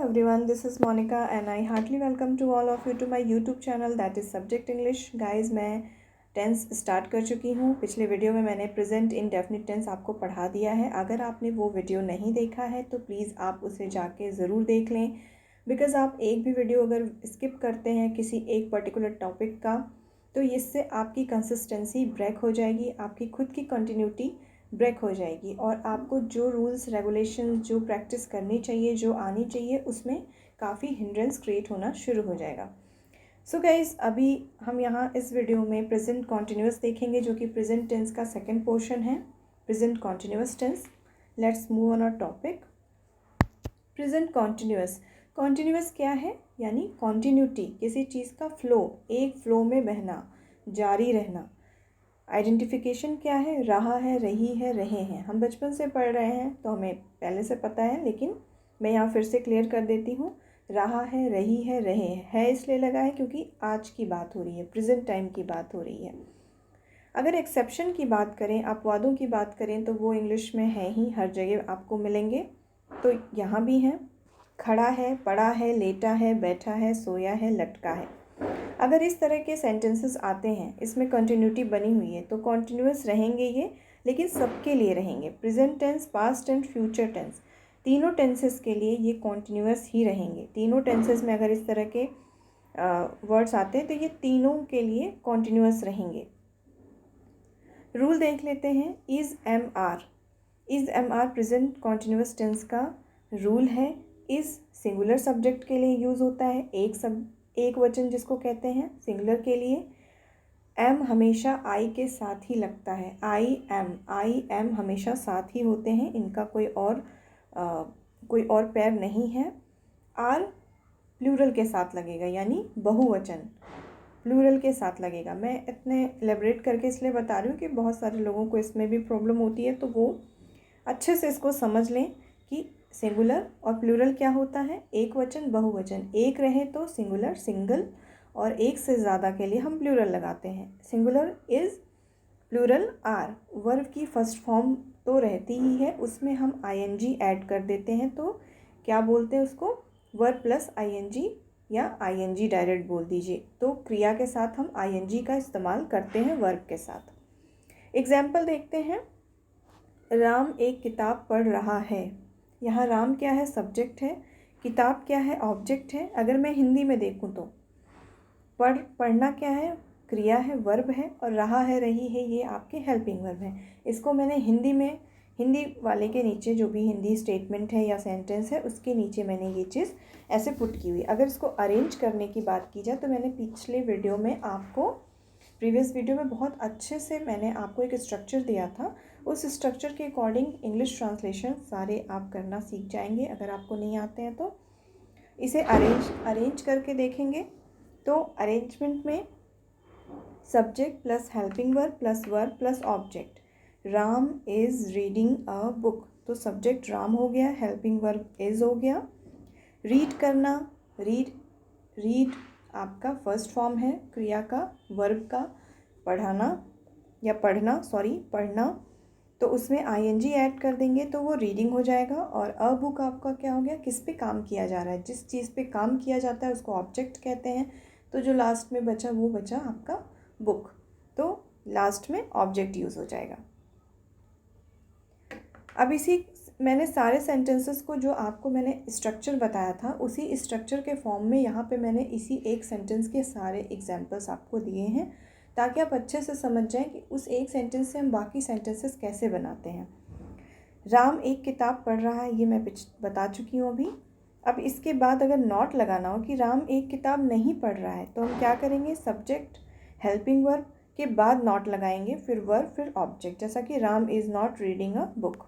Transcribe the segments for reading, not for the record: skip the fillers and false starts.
everyone, this is Monica and I heartily welcome to all of you to my YouTube channel that is Subject English. Guys, मैं tense start कर चुकी हूँ। पिछले video में मैंने present indefinite tense आपको पढ़ा दिया है। अगर आपने वो वीडियो नहीं देखा है तो प्लीज़ आप उसे जाके ज़रूर देख लें, बिकॉज़ आप एक भी वीडियो अगर स्किप करते हैं किसी एक पर्टिकुलर टॉपिक का तो इससे आपकी कंसिस्टेंसी ब्रेक हो जाएगी, आपकी खुद की कंटिन्यूटी ब्रेक हो जाएगी और आपको जो रूल्स रेगुलेशन जो प्रैक्टिस करनी चाहिए, जो आनी चाहिए, उसमें काफ़ी हिंड्रेंस क्रिएट होना शुरू हो जाएगा। सो गाइज़, अभी हम यहाँ इस वीडियो में प्रेजेंट कॉन्टिन्यूस देखेंगे, जो कि प्रेजेंट टेंस का सेकंड पोर्शन है, present continuous tense. Let's move on our topic. Present continuous, continuous क्या है? यानी कॉन्टिन्यूटी, किसी चीज़ का फ्लो, एक फ्लो में बहना, जारी रहना। आइडेंटिफिकेशन क्या है? रहा है, रही है, रहे हैं। हम बचपन से पढ़ रहे हैं तो हमें पहले से पता है, लेकिन मैं यहाँ फिर से क्लियर कर देती हूँ। रहा है, रही है, रहे हैं इसलिए लगा है क्योंकि आज की बात हो रही है, प्रेजेंट टाइम की बात हो रही है। अगर एक्सेप्शन की बात करें, अपवादों की बात करें, तो वो इंग्लिश में है ही, हर जगह आपको मिलेंगे। तो यहाँ भी हैं। खड़ा है, पड़ा है, लेटा है, बैठा है, सोया है, लटका है। अगर इस तरह के सेंटेंसेस आते हैं, इसमें कंटिन्यूटी बनी हुई है, तो कॉन्टिन्यूस रहेंगे ये, लेकिन सबके लिए रहेंगे। Present tense, past and future tense, tenses टेंसेस के लिए ये कॉन्टिन्यूस ही रहेंगे। तीनों टेंसेस में अगर इस तरह के वर्ड्स आते हैं तो ये तीनों के लिए कॉन्टिन्यूस रहेंगे। रूल देख लेते हैं। Is am are present continuous tense का रूल है। इज़ सिंगुलर सब्जेक्ट के लिए यूज़ होता है, एक वचन जिसको कहते हैं सिंगुलर के लिए। एम हमेशा आई के साथ ही लगता है। आई एम हमेशा साथ ही होते हैं, इनका कोई और पैर नहीं है। आर प्लूरल के साथ लगेगा, यानी बहुवचन प्लूरल के साथ लगेगा। मैं इतने एलेबरेट करके इसलिए बता रही हूँ कि बहुत सारे लोगों को इसमें भी प्रॉब्लम होती है, तो वो अच्छे से इसको समझ लें कि सिंगुलर और प्लूरल क्या होता है। एक वचन, बहुवचन, एक रहे तो सिंगुलर सिंगल, और एक से ज़्यादा के लिए हम प्लूरल लगाते हैं। Singular is, plural are. Verb की फर्स्ट फॉर्म तो रहती ही है, उसमें हम आईएनजी ऐड कर देते हैं, तो क्या बोलते हैं उसको? वर्ब प्लस आईएनजी, या आईएनजी डायरेक्ट बोल दीजिए। तो क्रिया के साथ हम आईएनजी का इस्तेमाल करते हैं वर्ब के साथ। एग्जाम्पल देखते हैं। राम एक किताब पढ़ रहा है। यहाँ राम क्या है? सब्जेक्ट है। किताब क्या है? ऑब्जेक्ट है। अगर मैं हिंदी में देखूँ तो पढ़ना क्या है? क्रिया है, वर्ब है, और रहा है, रही है, ये आपके हेल्पिंग वर्ब है। इसको मैंने हिंदी वाले के नीचे, जो भी हिंदी स्टेटमेंट है या सेंटेंस है, उसके नीचे मैंने ये चीज़ ऐसे पुट की हुई। अगर इसको अरेंज करने की बात की जाए तो मैंने पिछले वीडियो में प्रीवियस वीडियो में बहुत अच्छे से मैंने आपको एक स्ट्रक्चर दिया था। उस स्ट्रक्चर के अकॉर्डिंग इंग्लिश ट्रांसलेशन सारे आप करना सीख जाएंगे। अगर आपको नहीं आते हैं तो इसे अरेंज करके देखेंगे। तो अरेंजमेंट में subject plus helping verb plus object. Ram is reading a book, तो सब्जेक्ट राम हो गया, हेल्पिंग वर्ब इज़ हो गया। रीड करना, रीड आपका फर्स्ट फॉर्म है क्रिया का, वर्ब का। पढ़ना, तो उसमें आईएनजी ऐड कर देंगे तो वो रीडिंग हो जाएगा। और अ बुक आपका क्या हो गया? किस पे काम किया जा रहा है, जिस चीज़ पे काम किया जाता है उसको ऑब्जेक्ट कहते हैं। तो जो लास्ट में बचा वो बचा आपका बुक, तो लास्ट में ऑब्जेक्ट यूज़ हो जाएगा। अब मैंने सारे सेंटेंसेस को, जो आपको मैंने स्ट्रक्चर बताया था, उसी स्ट्रक्चर के फॉर्म में यहाँ पे मैंने इसी एक सेंटेंस के सारे एग्जाम्पल्स आपको दिए हैं, ताकि आप अच्छे से समझ जाएं कि उस एक सेंटेंस से हम बाकी सेंटेंसेस कैसे बनाते हैं। राम एक किताब पढ़ रहा है, ये मैं बता चुकी हूँ अभी। अब इसके बाद अगर नॉट लगाना हो कि राम एक किताब नहीं पढ़ रहा है, तो हम क्या करेंगे? सब्जेक्ट हेल्पिंग वर्ब के बाद नॉट लगाएंगे, फिर वर्ब, फिर ऑब्जेक्ट। जैसा कि Ram is not reading a book.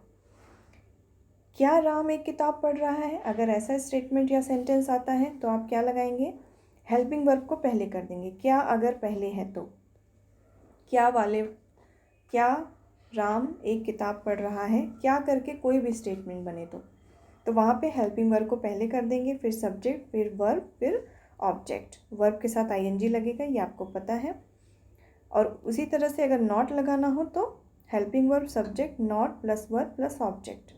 क्या राम एक किताब पढ़ रहा है? अगर ऐसा स्टेटमेंट या सेंटेंस आता है तो आप क्या लगाएंगे? हेल्पिंग वर्ब को पहले कर देंगे। क्या अगर पहले है तो क्या राम एक किताब पढ़ रहा है, क्या करके कोई भी स्टेटमेंट बने तो वहाँ पे हेल्पिंग वर्ब को पहले कर देंगे, फिर सब्जेक्ट, फिर वर्ब, फिर ऑब्जेक्ट। वर्ब के साथ आईएनजी लगेगा, ये आपको पता है। और उसी तरह से अगर नॉट लगाना हो तो helping verb, subject, not plus verb plus object.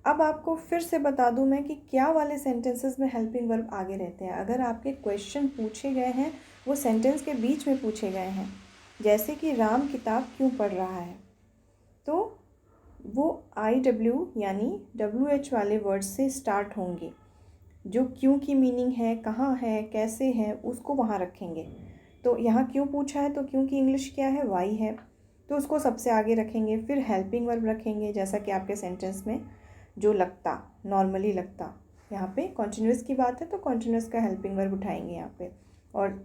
अब आपको फिर से बता दूं मैं कि क्या वाले सेंटेंसेस में हेल्पिंग वर्ब आगे रहते हैं। अगर आपके क्वेश्चन पूछे गए हैं वो सेंटेंस के बीच में पूछे गए हैं, जैसे कि राम किताब क्यों पढ़ रहा है, तो वो IW यानी WH वाले वर्ड से स्टार्ट होंगे। जो क्यों की मीनिंग है, कहाँ है, कैसे है, उसको वहाँ रखेंगे। तो यहाँ क्यों पूछा है तो क्यों की इंग्लिश क्या है, वाई है, तो उसको सबसे आगे रखेंगे। फिर हेल्पिंग वर्ब रखेंगे, जैसा कि आपके सेंटेंस में जो लगता, नॉर्मली लगता, यहाँ पे कॉन्टिन्यूस की बात है तो कॉन्टिन्यूस का हेल्पिंग वर्ब उठाएंगे यहाँ पे। और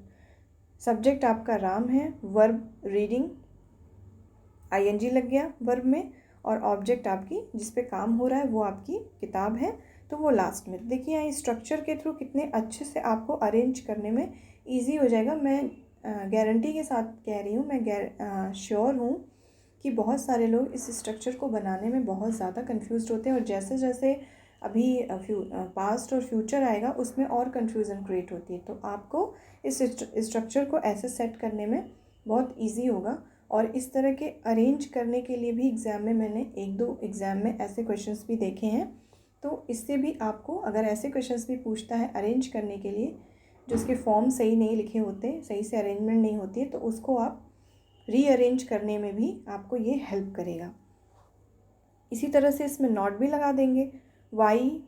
सब्जेक्ट आपका राम है, वर्ब रीडिंग, ING लग गया वर्ब में, और ऑब्जेक्ट आपकी जिस पे काम हो रहा है वो आपकी किताब है, तो वो लास्ट में। देखिए यहाँ स्ट्रक्चर के थ्रू कितने अच्छे से आपको अरेंज करने में ईजी हो जाएगा। मैं गारंटी के साथ कह रही हूँ, मैं श्योर हूँ कि बहुत सारे लोग इस स्ट्रक्चर को बनाने में बहुत ज़्यादा कंफ्यूज होते हैं, और जैसे जैसे अभी पास्ट और फ्यूचर आएगा उसमें और कन्फ्यूज़न क्रिएट होती है। तो आपको इस स्ट्रक्चर को ऐसे सेट करने में बहुत ईजी होगा। और इस तरह के अरेंज करने के लिए भी एग्ज़ाम में मैंने एक दो एग्ज़ाम में ऐसे क्वेश्चंस भी देखे हैं, तो इससे भी आपको अगर ऐसे क्वेश्चंस भी पूछता है अरेंज करने के लिए, जो उसके फॉर्म सही नहीं लिखे होते, सही से अरेंजमेंट नहीं होती है, तो उसको आप रीअरेंज करने में भी आपको ये हेल्प करेगा। इसी तरह से इसमें नॉट भी लगा देंगे, why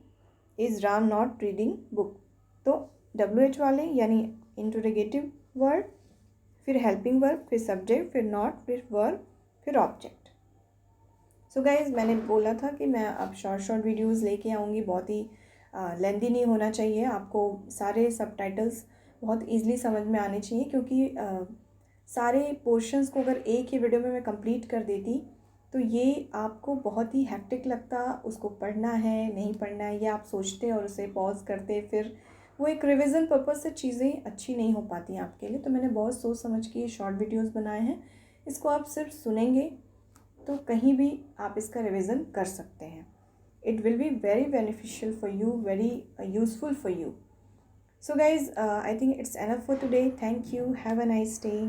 is Ram not reading book, तो WH वाले यानी इंटरोगेटिव वर्ड, फिर हेल्पिंग वर्ब, फिर सब्जेक्ट, फिर नॉट, फिर वर्ब, फिर ऑब्जेक्ट। सो गाइज, मैंने बोला था कि मैं अब शॉर्ट वीडियोस लेके आऊँगी, बहुत ही लेंदी नहीं होना चाहिए, आपको सारे सबटाइटल्स बहुत ईजिली समझ में आने चाहिए, क्योंकि सारे पोर्शंस को अगर एक ही वीडियो में मैं कंप्लीट कर देती तो ये आपको बहुत ही हेक्टिक लगता, उसको पढ़ना है नहीं पढ़ना है ये आप सोचते और उसे पॉज करते, फिर वो एक रिवीजन पर्पज़ से चीज़ें अच्छी नहीं हो पाती आपके लिए। तो मैंने बहुत सोच समझ के ये शॉर्ट वीडियोस बनाए हैं, इसको आप सिर्फ सुनेंगे तो कहीं भी आप इसका रिवीजन कर सकते हैं। It will be very beneficial for you, very useful for you. So guys, I think it's enough for today. Thank you. Have a nice day.